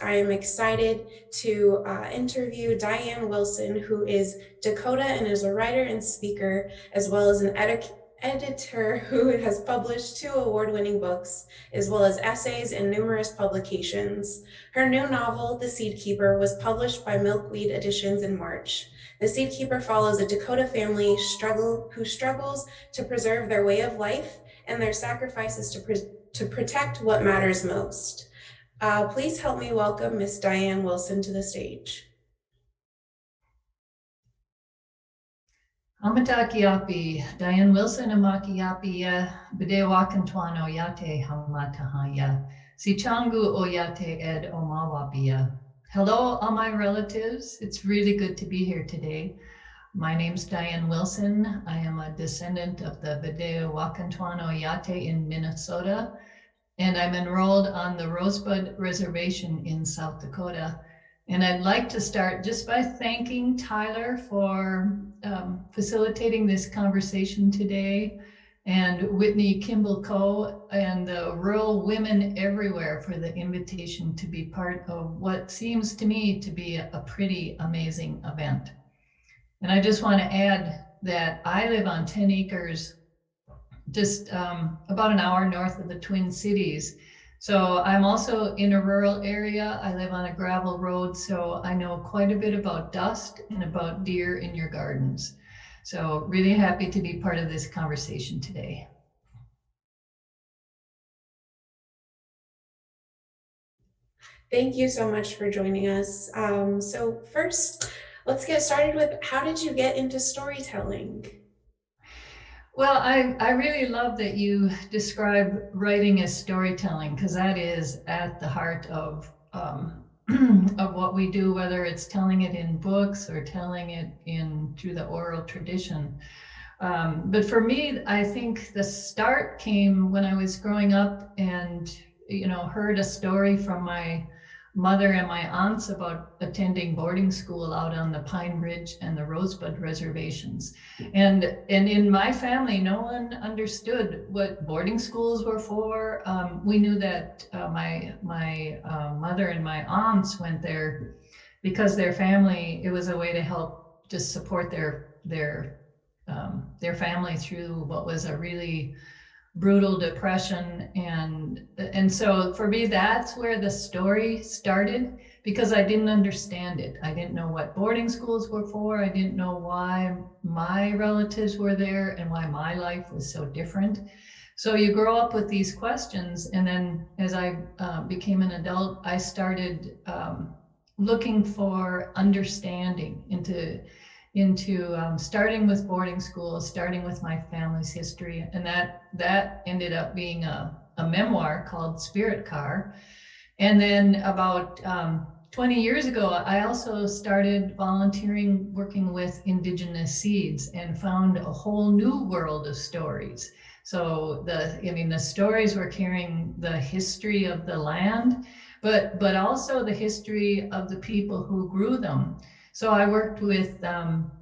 I am excited to interview Diane Wilson, who is Dakota and is a writer and speaker, as well as an editor who has published 2 award-winning books, as well as essays in numerous publications. Her new novel, The Seed Keeper, was published by Milkweed Editions in March. The Seed Keeper follows a Dakota family who struggles to preserve their way of life and their sacrifices to protect what matters most. Please help me welcome Miss Diane Wilson to the stage. Amatakiapi, Diane Wilson amakiapi bidewakantuano yate hamatahaya, sichangu oyate ed omawapia. Hello, all my relatives. It's really good to be here today. My name's Diane Wilson. I am a descendant of the Bidewakantuano Yate in Minnesota, and I'm enrolled on the Rosebud Reservation in South Dakota. And I'd like to start just by thanking Tyler for facilitating this conversation today, and Whitney Kimball Coe and the Rural Women Everywhere for the invitation to be part of what seems to me to be a pretty amazing event. And I just want to add that I live on 10 acres, just about an hour north of the Twin Cities. So I'm also in a rural area. I live on a gravel road, so I know quite a bit about dust and about deer in your gardens. So really happy to be part of this conversation today. Thank you so much for joining us. So first, let's get started with, how did you get into storytelling? Well, I really love that you describe writing as storytelling, because that is at the heart of what we do, whether it's telling it in books or telling it through the oral tradition. But for me, I think the start came when I was growing up and, heard a story from my mother and my aunts about attending boarding school out on the Pine Ridge and the Rosebud reservations. And in my family, no one understood what boarding schools were for. We knew that my mother and my aunts went there because their family, it was a way to help just support their family through what was a really brutal depression. And so for me, that's where the story started, because I didn't understand it. I didn't know what boarding schools were for. I didn't know why my relatives were there and why my life was so different. So you grow up with these questions. And then as I became an adult, I started looking for understanding into starting with boarding school, starting with my family's history. And that ended up being a memoir called Spirit Car. And then about 20 years ago, I also started volunteering, working with indigenous seeds, and found a whole new world of stories. So the stories were carrying the history of the land, but also the history of the people who grew them. So I worked with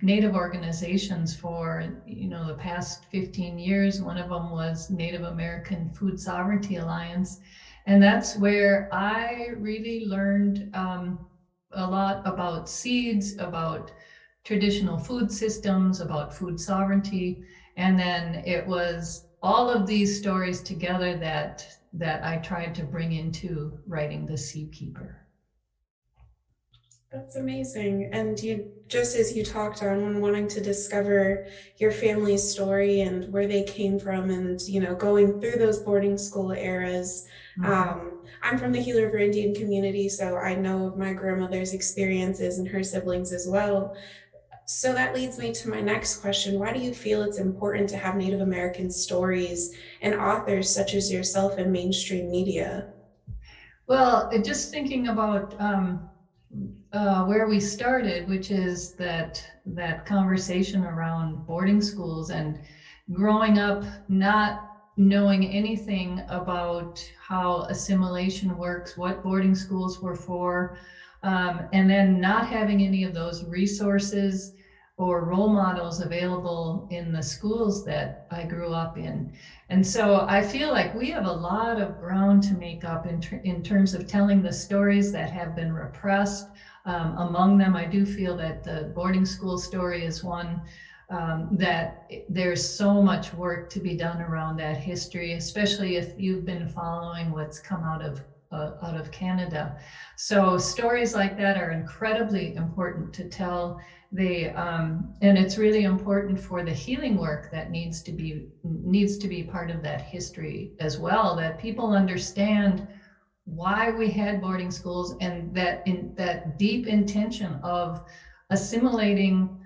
Native organizations for the past 15 years. One of them was Native American Food Sovereignty Alliance. And that's where I really learned a lot about seeds, about traditional food systems, about food sovereignty. And then it was all of these stories together that I tried to bring into writing The Seed Keeper. That's amazing. And just as you talked on when wanting to discover your family's story and where they came from, and going through those boarding school eras. Mm-hmm. I'm from the Gila River Indian community, so I know of my grandmother's experiences and her siblings as well. So that leads me to my next question. Why do you feel it's important to have Native American stories and authors such as yourself in mainstream media? Well, just thinking about where we started, which is that conversation around boarding schools and growing up not knowing anything about how assimilation works, what boarding schools were for, and then not having any of those resources. or role models available in the schools that I grew up in. And so I feel like we have a lot of ground to make up in terms of telling the stories that have been repressed. Among them, I do feel that the boarding school story is one that there's so much work to be done around that history, especially if you've been following what's come out of Canada. So stories like that are incredibly important to tell. And it's really important for the healing work that needs to be part of that history as well, that people understand why we had boarding schools, and that deep intention of assimilating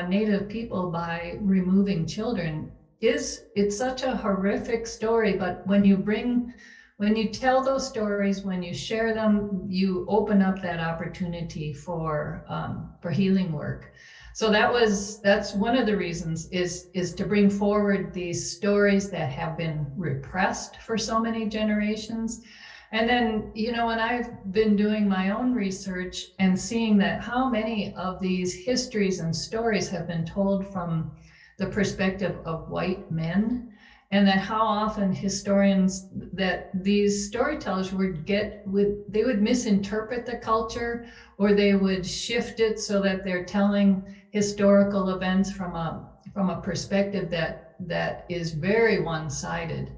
Native people by removing children it's such a horrific story. But when you tell those stories, when you share them, you open up that opportunity for healing work. So that's one of the reasons is to bring forward these stories that have been repressed for so many generations. And then, when I've been doing my own research and seeing that how many of these histories and stories have been told from the perspective of white men, and that how often historians, that these storytellers they would misinterpret the culture, or they would shift it so that they're telling historical events from a perspective that is very one-sided.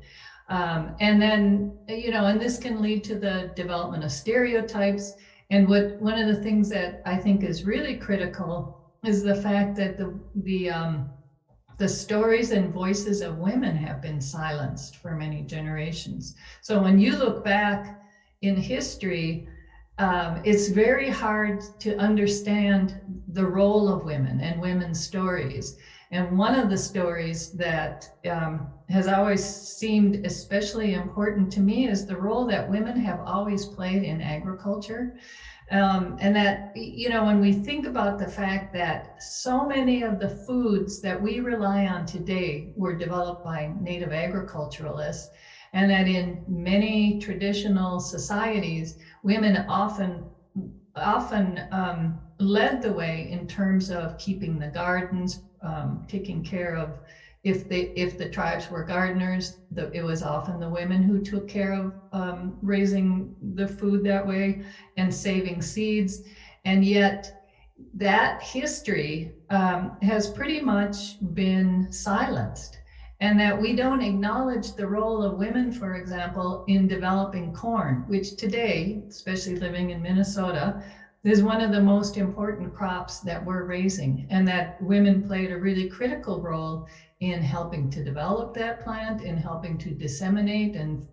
And then, and this can lead to the development of stereotypes. And one of the things that I think is really critical is the fact that the stories and voices of women have been silenced for many generations. So when you look back in history, it's very hard to understand the role of women and women's stories. And one of the stories that has always seemed especially important to me is the role that women have always played in agriculture. And that, when we think about the fact that so many of the foods that we rely on today were developed by Native agriculturalists, and that in many traditional societies, women often led the way in terms of keeping the gardens, taking care of, if the tribes were gardeners, it was often the women who took care of raising the food that way and saving seeds. And yet that history has pretty much been silenced, and that we don't acknowledge the role of women, for example, in developing corn, which today, especially living in Minnesota, is one of the most important crops that we're raising, and that women played a really critical role in helping to develop that plant, in helping to disseminate and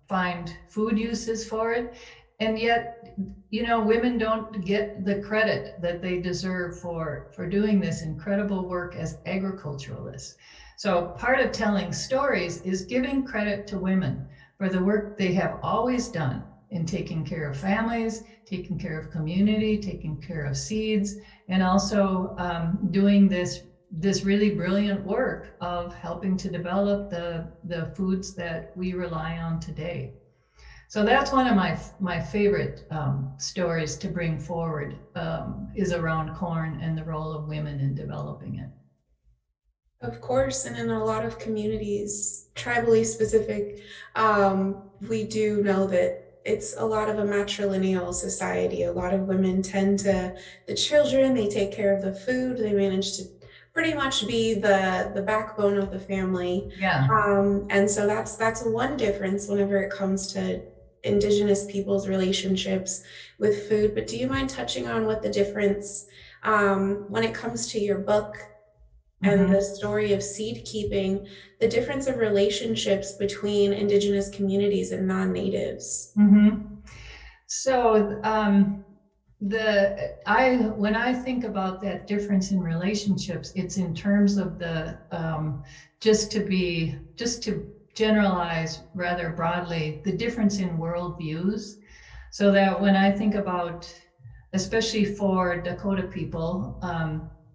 find food uses for it. And yet, women don't get the credit that they deserve for doing this incredible work as agriculturalists. So part of telling stories is giving credit to women for the work they have always done in taking care of families, taking care of community, taking care of seeds, and also doing this really brilliant work of helping to develop the foods that we rely on today. So that's one of my favorite stories to bring forward, is around corn and the role of women in developing it. Of course, and in a lot of communities, tribally specific, we do know that it's a lot of a matrilineal society. A lot of women tend to, the children, they take care of the food, they manage to pretty much be the backbone of the family. Yeah. And so that's one difference whenever it comes to Indigenous people's relationships with food. But do you mind touching on what the difference, when it comes to your book and the story of seed keeping, the difference of relationships between Indigenous communities and non-natives? So when I think about that difference in relationships, it's in terms of the just to generalize rather broadly, the difference in worldviews. So that when I think about, especially for Dakota people,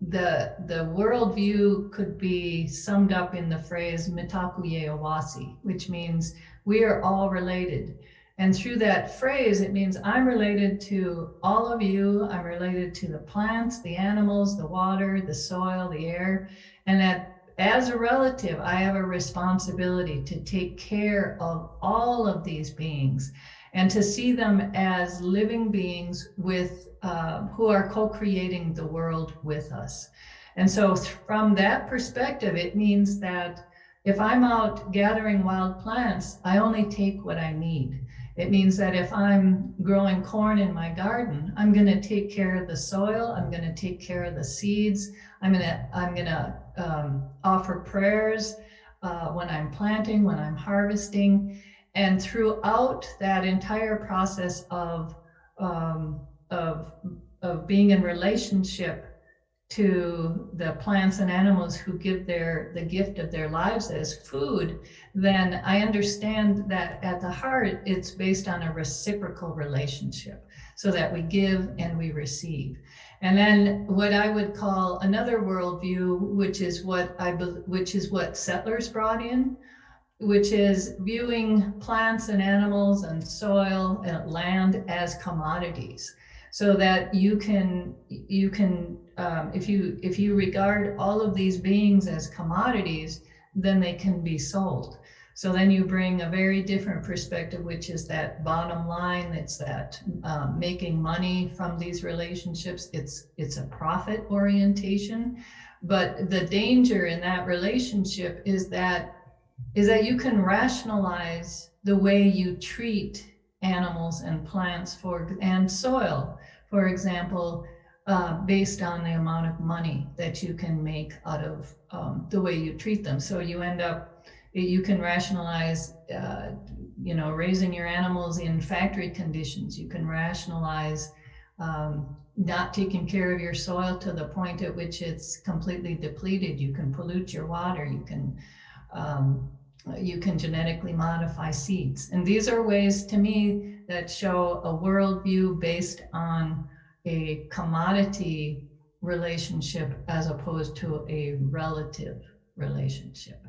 the worldview could be summed up in the phrase "mitakuye awasi," which means we are all related. And through that phrase, it means I'm related to all of you. I'm related to the plants, the animals, the water, the soil, the air. And that as a relative, I have a responsibility to take care of all of these beings and to see them as living beings with who are co-creating the world with us. And so from that perspective, it means that if I'm out gathering wild plants, I only take what I need. It means that if I'm growing corn in my garden, I'm going to take care of the soil. I'm going to take care of the seeds. I'm going to offer prayers when I'm planting, when I'm harvesting, and throughout that entire process um, of of being in relationship to the plants and animals who give the gift of their lives as food, then I understand that at the heart, it's based on a reciprocal relationship, so that we give and we receive. And then what I would call another worldview, which is what settlers brought in, which is viewing plants and animals and soil and land as commodities, so that you can if you regard all of these beings as commodities, then they can be sold. So then you bring a very different perspective, which is that bottom line. It's that making money from these relationships. It's a profit orientation. But the danger in that relationship is that you can rationalize the way you treat animals and plants and soil, for example, based on the amount of money that you can make out of the way you treat them. So you can rationalize, raising your animals in factory conditions. You can rationalize not taking care of your soil to the point at which it's completely depleted. You can pollute your water. You can genetically modify seeds. And these are ways, to me, that show a worldview based on a commodity relationship as opposed to a relative relationship.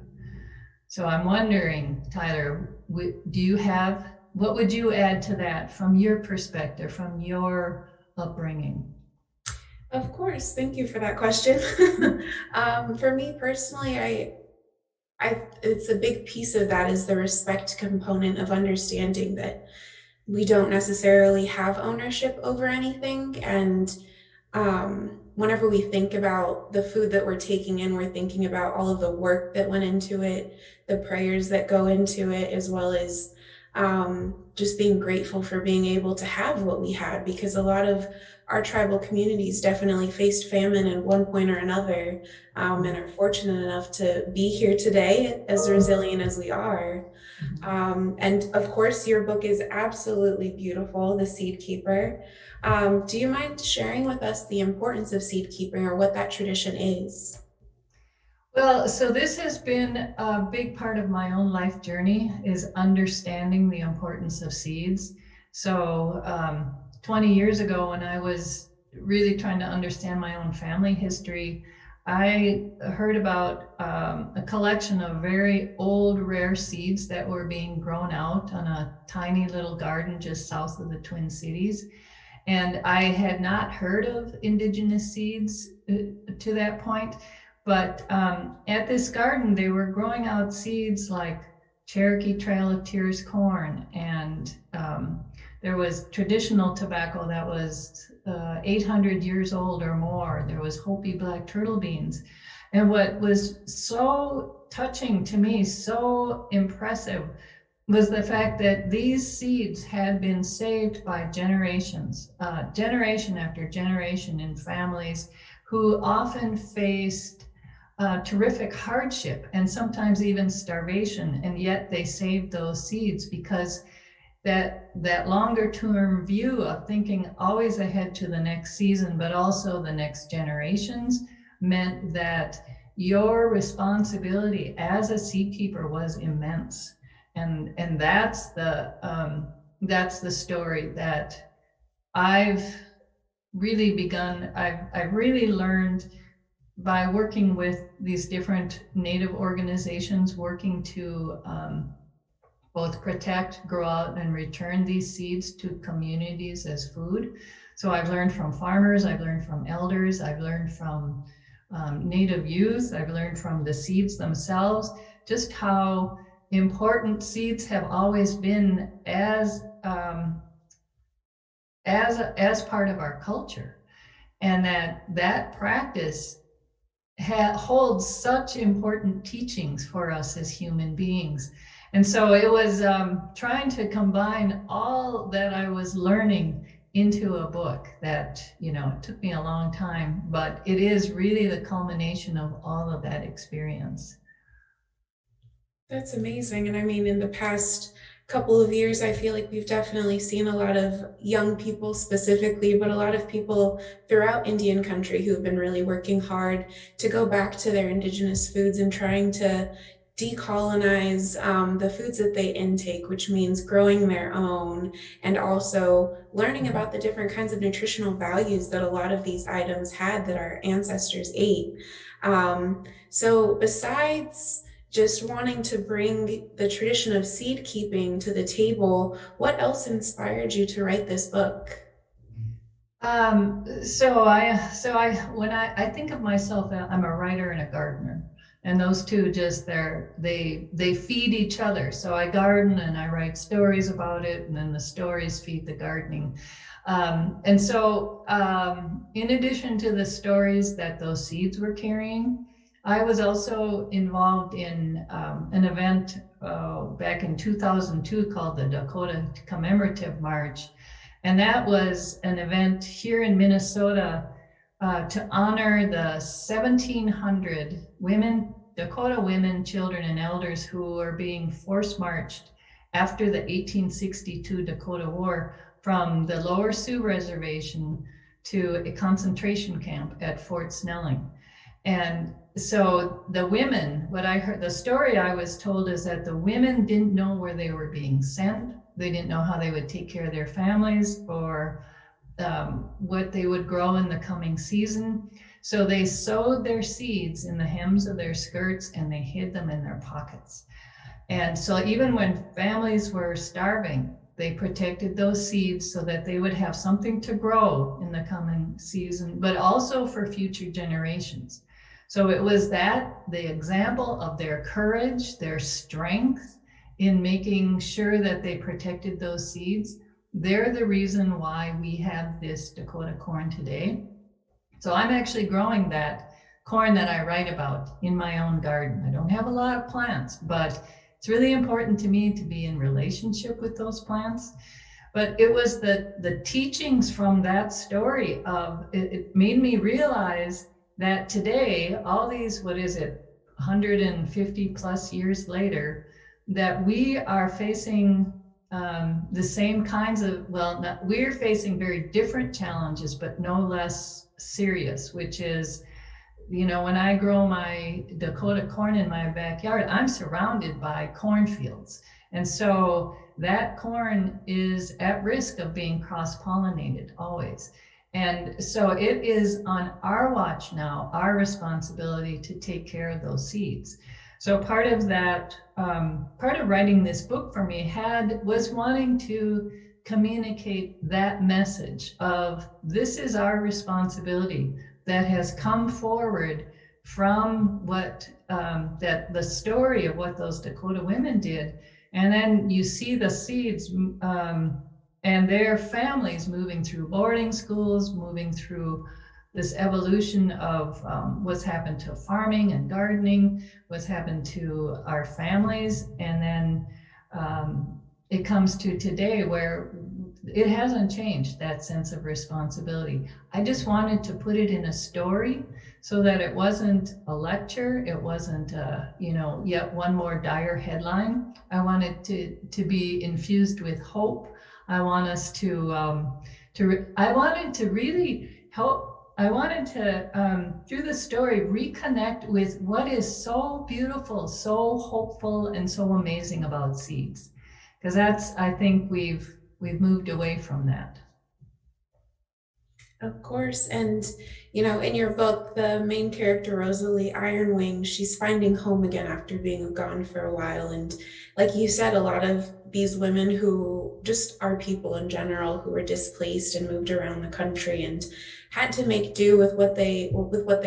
So I'm wondering, Tyler, what would you add to that from your perspective, from your upbringing? Of course, thank you for that question. For me personally, it's a big piece of that is the respect component of understanding that we don't necessarily have ownership over anything. And whenever we think about the food that we're taking in, we're thinking about all of the work that went into it, the prayers that go into it, as well as just being grateful for being able to have what we had, because a lot of our tribal communities definitely faced famine at one point or another, and are fortunate enough to be here today as resilient as we are. And of course, your book is absolutely beautiful, The Seed Keeper. Do you mind sharing with us the importance of seed keeping, or what that tradition is? Well, so this has been a big part of my own life journey, is understanding the importance of seeds. So 20 years ago, when I was really trying to understand my own family history, I heard about a collection of very old, rare seeds that were being grown out on a tiny little garden just south of the Twin Cities. And I had not heard of indigenous seeds to that point. But at this garden, they were growing out seeds like Cherokee Trail of Tears corn, and there was traditional tobacco that was 800 years old or more. There was Hopi black turtle beans. And what was so touching to me, so impressive, was the fact that these seeds had been saved by generations, generation after generation, in families who often faced terrific hardship and sometimes even starvation, and yet they saved those seeds, because that longer term view of thinking always ahead to the next season, but also the next generations, meant that your responsibility as a seed keeper was immense. And that's the story that I've I've really learned by working with these different Native organizations, working to both protect, grow out, and return these seeds to communities as food. So I've learned from farmers, I've learned from elders, I've learned from Native youth, I've learned from the seeds themselves, just how important seeds have always been as part of our culture, and that practice holds such important teachings for us as human beings. And so it was trying to combine all that I was learning into a book that, it took me a long time, but it is really the culmination of all of that experience. That's amazing. And I mean, in the past couple of years, I feel like we've definitely seen a lot of young people specifically, but a lot of people throughout Indian country who've been really working hard to go back to their indigenous foods and trying to decolonize the foods that they intake, which means growing their own and also learning about the different kinds of nutritional values that a lot of these items had that our ancestors ate. So besides just wanting to bring the tradition of seed keeping to the table, what else inspired you to write this book? When I think of myself, I'm a writer and a gardener, and those two they feed each other. So I garden and I write stories about it, and then the stories feed the gardening. In addition to the stories that those seeds were carrying, I was also involved in an event back in 2002 called the Dakota Commemorative March. And that was an event here in Minnesota to honor the 1,700 women, Dakota women, children, and elders who were being force marched after the 1862 Dakota War from the Lower Sioux Reservation to a concentration camp at Fort Snelling. And so the women, the story I was told is that the women didn't know where they were being sent. They didn't know how they would take care of their families or what they would grow in the coming season. So they sowed their seeds in the hems of their skirts and they hid them in their pockets. And so even when families were starving, they protected those seeds so that they would have something to grow in the coming season, but also for future generations. So it was the example of their courage, their strength in making sure that they protected those seeds. They're the reason why we have this Dakota corn today. So I'm actually growing that corn that I write about in my own garden. I don't have a lot of plants, but it's really important to me to be in relationship with those plants. But it was the teachings from that story it made me realize that today, all these, 150 plus years later, that we are facing the same kinds of, we're facing very different challenges, but no less serious, which is, when I grow my Dakota corn in my backyard, I'm surrounded by cornfields. And so that corn is at risk of being cross-pollinated always. And so it is on our watch now, our responsibility to take care of those seeds. So part of writing this book for me was wanting to communicate that message of this is our responsibility that has come forward from the story of what those Dakota women did. And then you see the seeds and their families moving through boarding schools, moving through this evolution of what's happened to farming and gardening, what's happened to our families. And then it comes to today where it hasn't changed, that sense of responsibility. I just wanted to put it in a story so that it wasn't a lecture. It wasn't, yet one more dire headline. I wanted to be infused with hope. I want us I wanted to really help. I wanted to, through the story, reconnect with what is so beautiful, so hopeful, and so amazing about seeds. Because I think we've moved away from that. Of course. And, in your book, the main character, Rosalie Ironwing, she's finding home again after being gone for a while. And like you said, a lot of these women who just are people in general who were displaced and moved around the country and had to make do with what they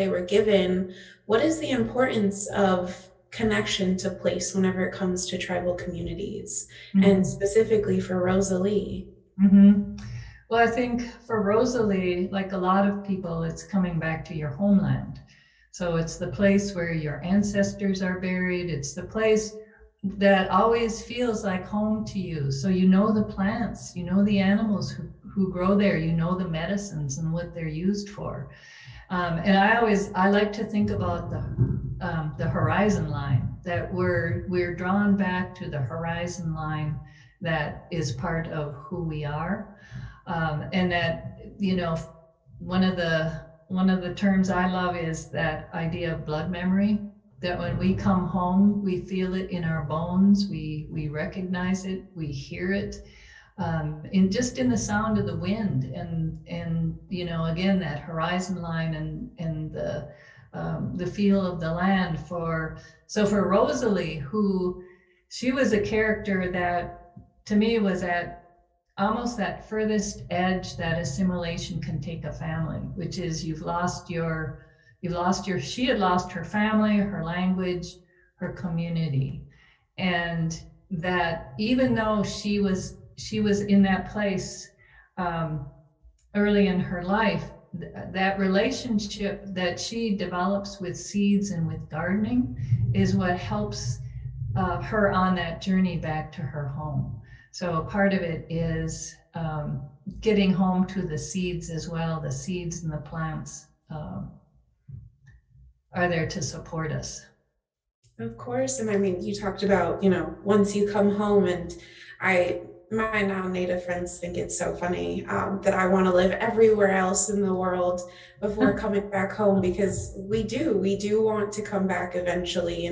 were given. What is the importance of connection to place whenever it comes to tribal communities, and Mhm. specifically for Rosalie? Mhm. Well, I think for Rosalie, like a lot of people, it's coming back to your homeland. So it's the place where your ancestors are buried. It's the place that always feels like home to you. So you know the plants, you know the animals who grow there, you know the medicines and what they're used for. And I like to think about the horizon line, that we're drawn back to the horizon line that is part of who we are. And that, one of the terms I love is that idea of blood memory, that when we come home, we feel it in our bones, we recognize it, we hear it, in the sound of the wind, and again, that horizon line, and the feel of the land. For Rosalie, who she was a character that to me was at almost that furthest edge that assimilation can take a family, which is she had lost her family, her language, her community. And that even though she was in that place, um, early in her life, that relationship that she develops with seeds and with gardening is what helps her on that journey back to her home. So part of it is getting home to the seeds as well. The seeds and the plants are there to support us. Of course. And I mean, you talked about, once you come home, and I, my non-native friends think it's so funny that I want to live everywhere else in the world before coming back home, because we do want to come back eventually.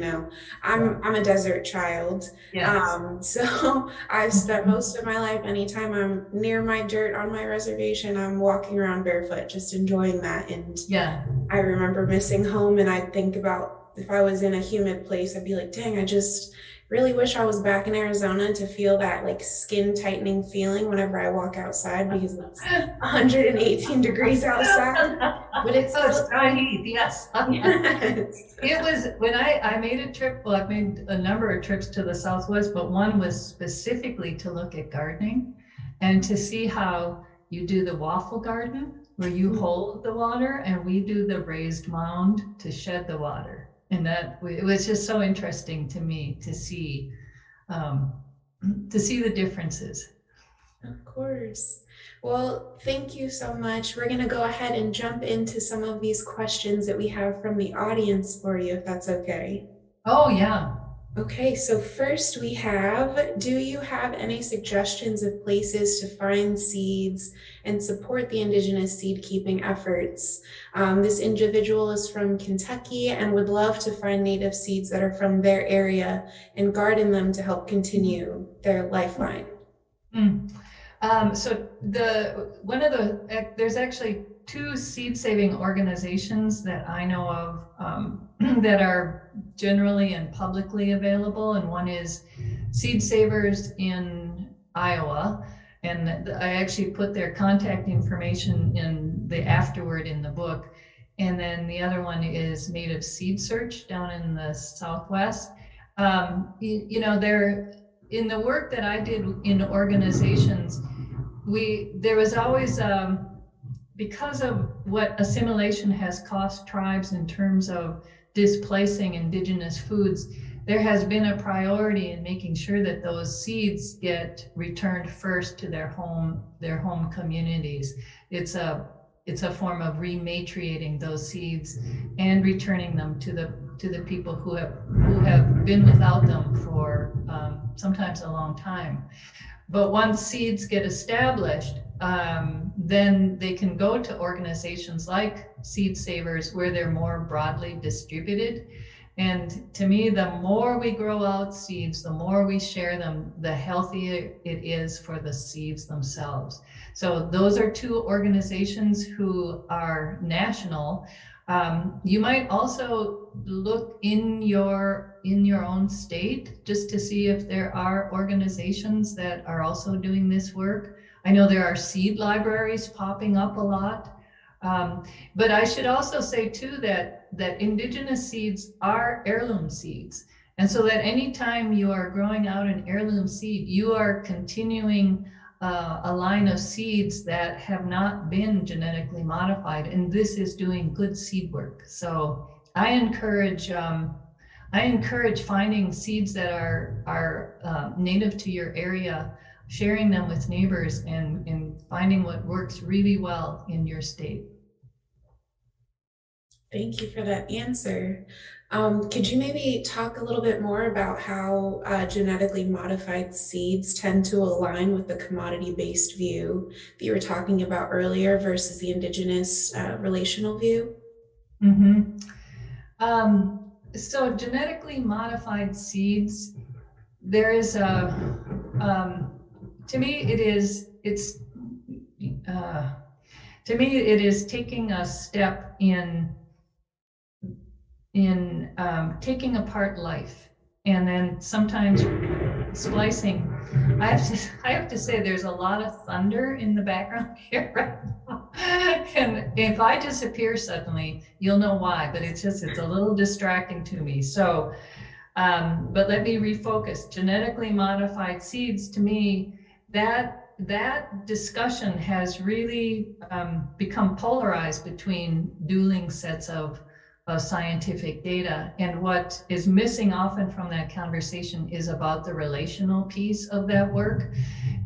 I'm a desert child. Yes. So I've spent most of my life, anytime I'm near my dirt on my reservation, I'm walking around barefoot, just enjoying that. And Yeah. I remember missing home, and I'd think about if I was in a humid place, I'd be like, dang, I just really wish I was back in Arizona to feel that like skin tightening feeling whenever I walk outside, because it's 118 degrees outside. But it's Oh, it's still dry heat, yes. yes. It was when I made a trip. Well, I've made a number of trips to the Southwest, but one was specifically to look at gardening and to see how you do the waffle garden, where you hold the water, and we do the raised mound to shed the water. And that it was just so interesting to me um, to see the differences. Of course. Well, thank you so much. We're going to go ahead and jump into some of these questions that we have from the audience for you, if that's okay. Oh yeah. Okay, so first we have, do you have any suggestions of places to find seeds and support the indigenous seed keeping efforts? This individual is from Kentucky and would love to find native seeds that are from their area and garden them to help continue their lifeline. Mm. So there's actually two seed saving organizations that I know of, that are generally and publicly available, and one is Seed Savers in Iowa, and I actually put their contact information in the afterword in the book. And then the other one is Native Seed Search down in the Southwest. They're in the work that I did in organizations. There was always, because of what assimilation has cost tribes in terms of displacing indigenous foods, there has been a priority in making sure that those seeds get returned first to their home communities. It's a form of rematriating those seeds and returning them to the people who have been without them for sometimes a long time. But once seeds get established, then they can go to organizations like Seed Savers, where they're more broadly distributed. And to me, the more we grow out seeds, the more we share them, the healthier it is for the seeds themselves. So those are two organizations who are national. You might also look in your own state just to see if there are organizations that are also doing this work. I know there are seed libraries popping up a lot. Um, but I should also say too that indigenous seeds are heirloom seeds. And so that anytime you are growing out an heirloom seed, you are continuing a line of seeds that have not been genetically modified. And this is doing good seed work. So I encourage finding seeds that are native to your area, sharing them with neighbors, and finding what works really well in your state. Thank you for that answer. Could you maybe talk a little bit more about how genetically modified seeds tend to align with the commodity-based view that you were talking about earlier versus the indigenous relational view? Mm-hmm. So genetically modified seeds, there is a, to me, uh, to me, it is taking a step in taking apart life, and then sometimes splicing. I have to say there's a lot of thunder in the background here right now. And if I disappear suddenly, you'll know why, but it's a little distracting to me. So, but let me refocus. Genetically modified seeds, to me, that discussion has really become polarized between dueling sets of scientific data. And what is missing often from that conversation is about the relational piece of that work.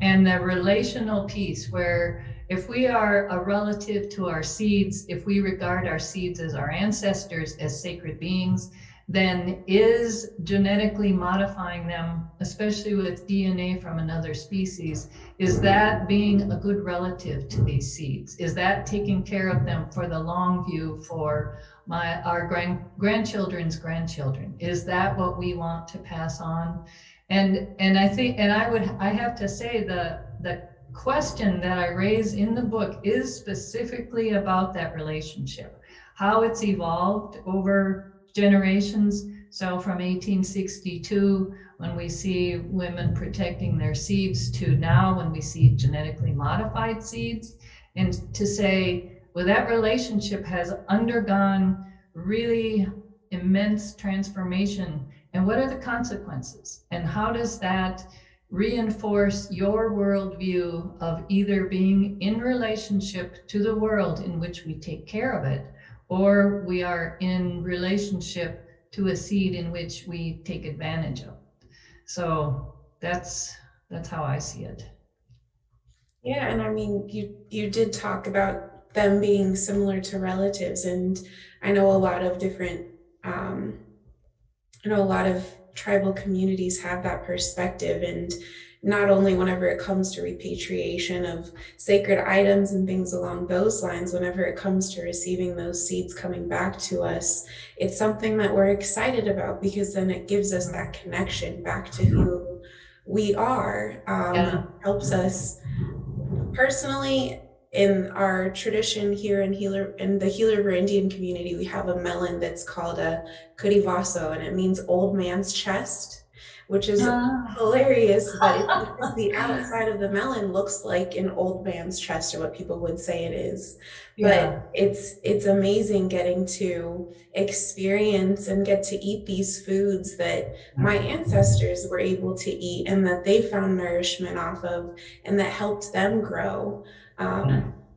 And the relational piece, where if we are a relative to our seeds, if we regard our seeds as our ancestors, as sacred beings, then is genetically modifying them, especially with DNA from another species, is that being a good relative to these seeds? Is that taking care of them for the long view, for our grandchildren's grandchildren? Is that what we want to pass on? And I think, and I have to say, the question that I raise in the book is specifically about that relationship, how it's evolved over generations. So from 1862, when we see women protecting their seeds, to now when we see genetically modified seeds, and to say, well, that relationship has undergone really immense transformation. And what are the consequences? And how does that reinforce your worldview of either being in relationship to the world in which we take care of it, or we are in relationship to a seed in which we take advantage of? So that's how I see it. Yeah, and I mean, you did talk about them being similar to relatives, and I know a lot of different, um, I know a lot of tribal communities have that perspective, and not only whenever it comes to repatriation of sacred items and things along those lines, whenever it comes to receiving those seeds coming back to us, it's something that we're excited about because then it gives us that connection back to who we are, Yeah. and helps us personally. In our tradition here in the Gila River Indian community, we have a melon that's called a kurivaso, and it means old man's chest, which is hilarious, but it's because the outside of the melon looks like an old man's chest, or what people would say it is. But Yeah. it's amazing getting to experience and get to eat these foods that my ancestors were able to eat and that they found nourishment off of and that helped them grow.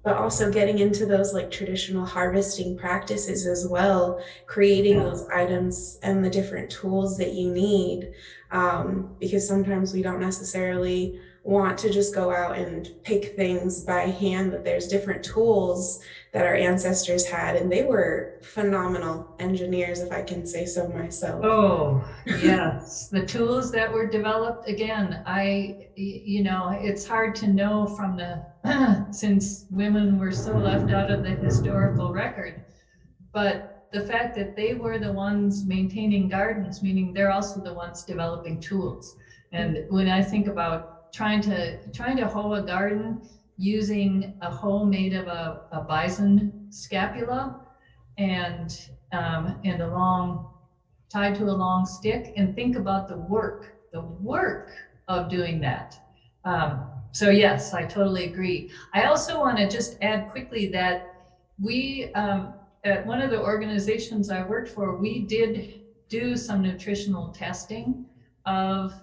But also getting into those like traditional harvesting practices as well, creating those items and the different tools that you need, because sometimes we don't necessarily want to just go out and pick things by hand, that there's different tools that our ancestors had, and they were phenomenal engineers, if I can say so myself. Oh, yes. The tools that were developed, again, it's hard to know from since women were so left out of the historical record, but the fact that they were the ones maintaining gardens, meaning they're also the ones developing tools. And when I think about trying to hoe a garden using a hoe made of a bison scapula and a long tied to a long stick, and think about the work of doing that. So yes, I totally agree. I also want to just add quickly that we, at one of the organizations I worked for, we did do some nutritional testing of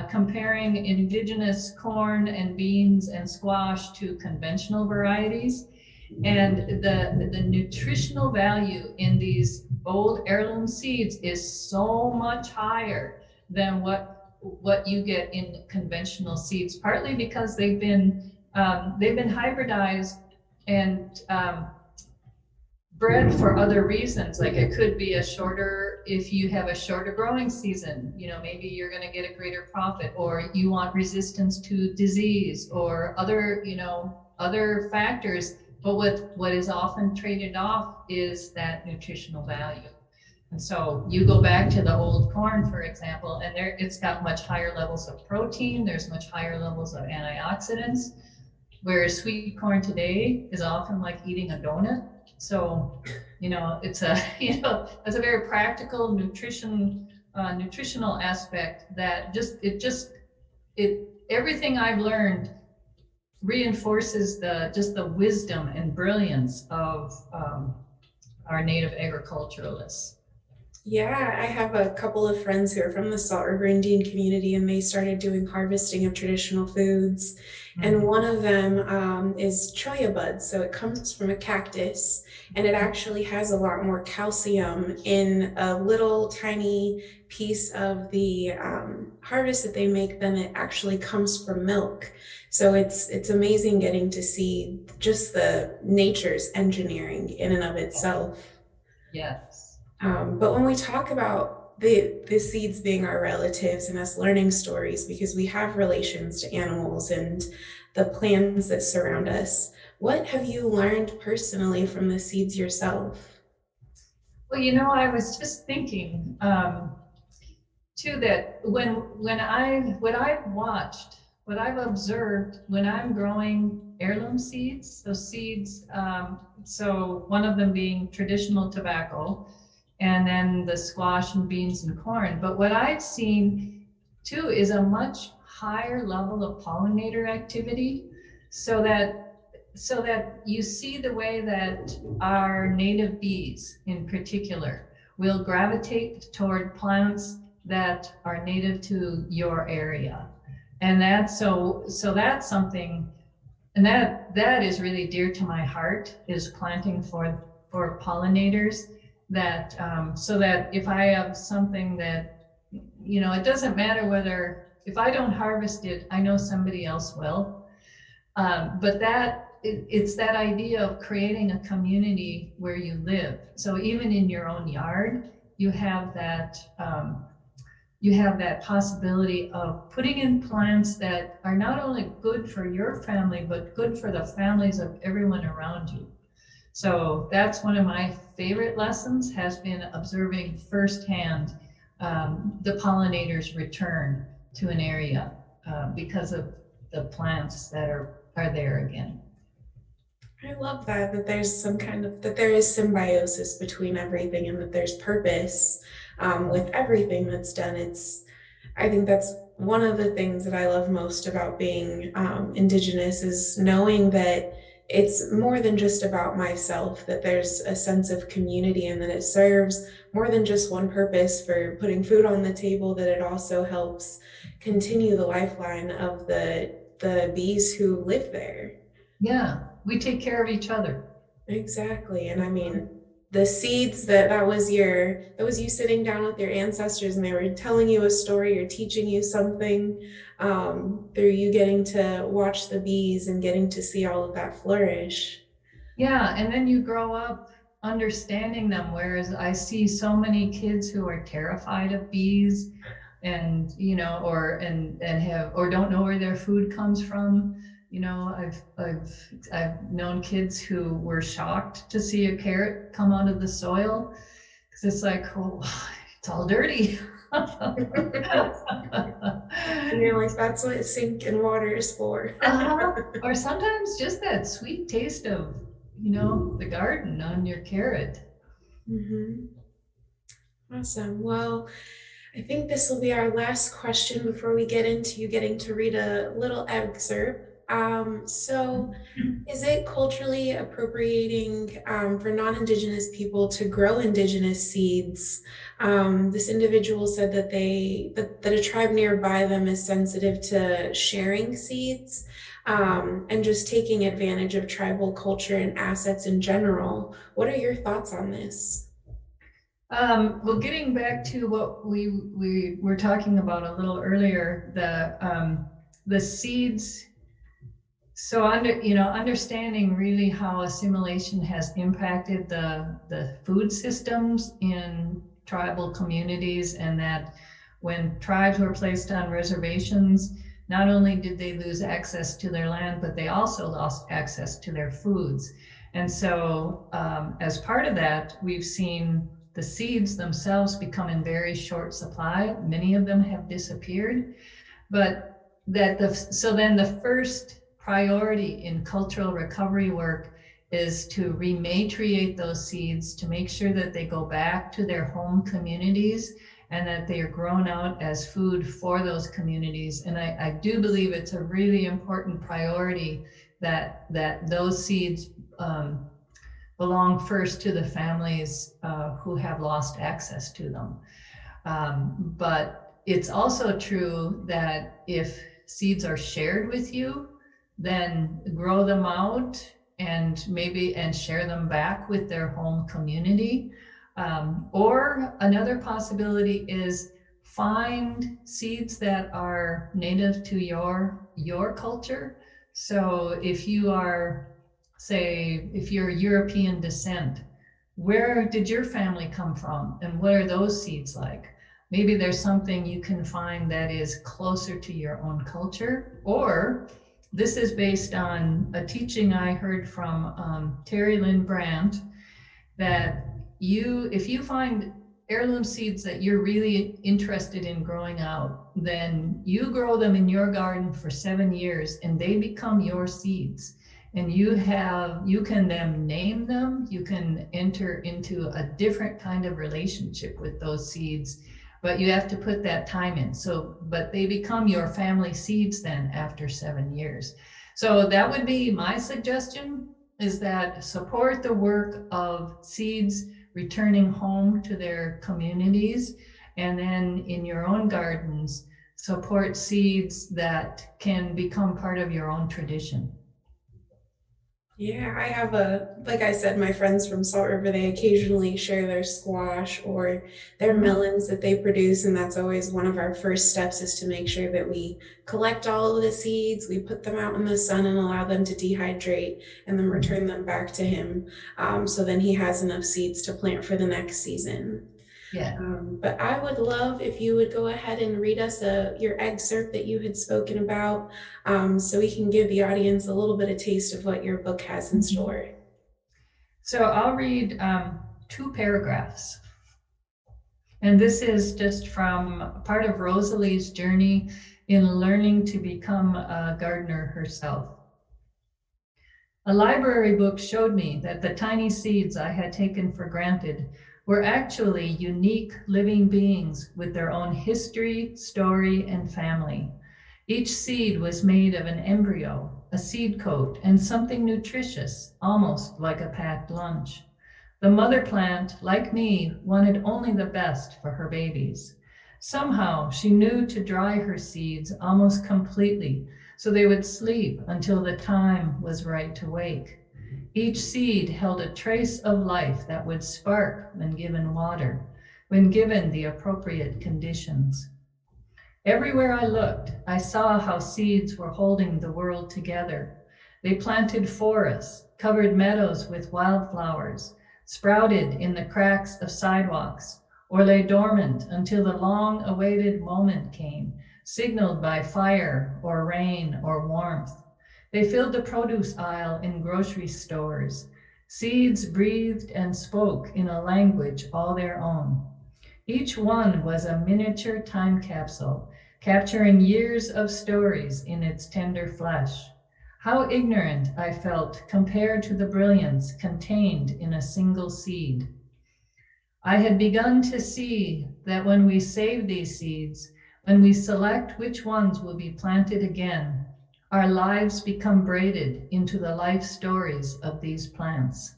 comparing indigenous corn and beans and squash to conventional varieties. And the nutritional value in these old heirloom seeds is so much higher than what you get in conventional seeds, partly because they've been hybridized and bred for other reasons. Like it could be if you have a shorter growing season, maybe you're going to get a greater profit, or you want resistance to disease or other factors. But what is often traded off is that nutritional value. And so you go back to the old corn, for example, and it's got much higher levels of protein. There's much higher levels of antioxidants, whereas sweet corn today is often like eating a donut. So, it's that's a very practical nutritional aspect that everything I've learned reinforces the wisdom and brilliance of our native agriculturalists. Yeah, I have a couple of friends who are from the Salt River Indian community, and they started doing harvesting of traditional foods. And one of them is cholla buds. So it comes from a cactus, and it actually has a lot more calcium in a little tiny piece of the harvest that they make than it actually comes from milk. So it's amazing getting to see just the nature's engineering in and of itself. Yes. But when we talk about the seeds being our relatives and us learning stories, because we have relations to animals and the plants that surround us, what have you learned personally from the seeds yourself? Well, I was just thinking too that what I've observed when I'm growing heirloom seeds, so one of them being traditional tobacco, and then the squash and beans and corn. But what I've seen too is a much higher level of pollinator activity, so that you see the way that our native bees in particular will gravitate toward plants that are native to your area. And that's that's something, and that is really dear to my heart, is planting for pollinators, that so that if I have something that, it doesn't matter if I don't harvest it, I know somebody else will. But it's that idea of creating a community where you live. So even in your own yard, you have that possibility of putting in plants that are not only good for your family, but good for the families of everyone around you. So that's one of my favorite lessons, has been observing firsthand the pollinators return to an area because of the plants that are there again. I love that there's that there is symbiosis between everything, and that there's purpose with everything that's done. I think that's one of the things that I love most about being indigenous, is knowing that it's more than just about myself, that there's a sense of community, and that it serves more than just one purpose for putting food on the table, that it also helps continue the lifeline of the bees who live there. Yeah, we take care of each other. Exactly. And I mean, the seeds that was you sitting down with your ancestors, and they were telling you a story or teaching you something, through you getting to watch the bees and getting to see all of that flourish. Yeah, and then you grow up understanding them, whereas I see so many kids who are terrified of bees, and or don't know where their food comes from. You know, I've known kids who were shocked to see a carrot come out of the soil because it's like, oh, it's all dirty. And you're like, that's what sink and water is for. Or sometimes just that sweet taste of, the garden on your carrot. Mhm. Awesome. Well, I think this will be our last question before we get into you getting to read a little excerpt. So, is it culturally appropriating for non-Indigenous people to grow Indigenous seeds? This individual said that that a tribe nearby them is sensitive to sharing seeds and just taking advantage of tribal culture and assets in general. What are your thoughts on this? Well, getting back to what we were talking about a little earlier, the seeds. So understanding really how assimilation has impacted the food systems in tribal communities, and that when tribes were placed on reservations, not only did they lose access to their land, but they also lost access to their foods. And so, as part of that, we've seen the seeds themselves become in very short supply. Many of them have disappeared, but so then the first priority in cultural recovery work is to rematriate those seeds, to make sure that they go back to their home communities and that they are grown out as food for those communities. And I do believe it's a really important priority that those seeds belong first to the families who have lost access to them. But it's also true that if seeds are shared with you, then grow them out and share them back with their home community. Or another possibility is find seeds that are native to your culture. So if you are, say, if you're European descent, where did your family come from and what are those seeds like? Maybe there's something you can find that is closer to your own culture. Or this is based on a teaching I heard from Terry Lynn Brandt, that if you find heirloom seeds that you're really interested in growing out, then you grow them in your garden for 7 years and they become your seeds. And you can then name them, you can enter into a different kind of relationship with those seeds, but you have to put that time in. But they become your family seeds then after 7 years. So that would be my suggestion, is that support the work of seeds returning home to their communities, and then in your own gardens, support seeds that can become part of your own tradition. Yeah, I have like I said, my friends from Salt River, they occasionally share their squash or their melons that they produce. And that's always one of our first steps, is to make sure that we collect all of the seeds, we put them out in the sun and allow them to dehydrate, and then return them back to him. So then he has enough seeds to plant for the next season. Yeah. But I would love if you would go ahead and read us your excerpt that you had spoken about, so we can give the audience a little bit of taste of what your book has in store. So I'll read 2 paragraphs. And this is just from part of Rosalie's journey in learning to become a gardener herself. A library book showed me that the tiny seeds I had taken for granted were actually unique living beings with their own history, story, and family. Each seed was made of an embryo, a seed coat, and something nutritious, almost like a packed lunch. The mother plant, like me, wanted only the best for her babies. Somehow she knew to dry her seeds almost completely so they would sleep until the time was right to wake. Each seed held a trace of life that would spark when given water, when given the appropriate conditions. Everywhere I looked, I saw how seeds were holding the world together. They planted forests, covered meadows with wildflowers, sprouted in the cracks of sidewalks, or lay dormant until the long-awaited moment came, signaled by fire or rain or warmth. They filled the produce aisle in grocery stores. Seeds breathed and spoke in a language all their own. Each one was a miniature time capsule, capturing years of stories in its tender flesh. How ignorant I felt compared to the brilliance contained in a single seed. I had begun to see that when we save these seeds, when we select which ones will be planted again, our lives become braided into the life stories of these plants.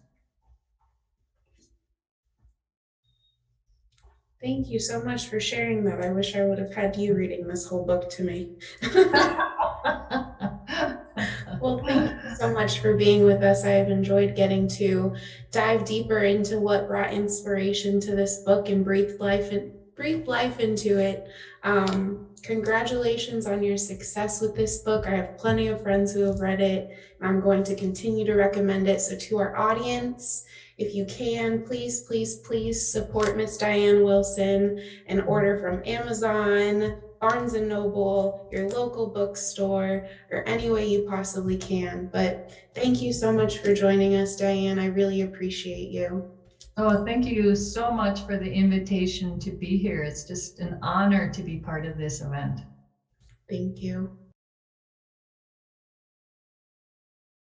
Thank you so much for sharing that. I wish I would have had you reading this whole book to me. Well, thank you so much for being with us. I have enjoyed getting to dive deeper into what brought inspiration to this book and breathe life into it. Congratulations on your success with this book. I have plenty of friends who have read it, and I'm going to continue to recommend it. So to our audience, if you can, please, please, please support Miss Diane Wilson and order from Amazon, Barnes and Noble, your local bookstore, or any way you possibly can. But thank you so much for joining us, Diane. I really appreciate you. Oh, thank you so much for the invitation to be here. It's just an honor to be part of this event. Thank you.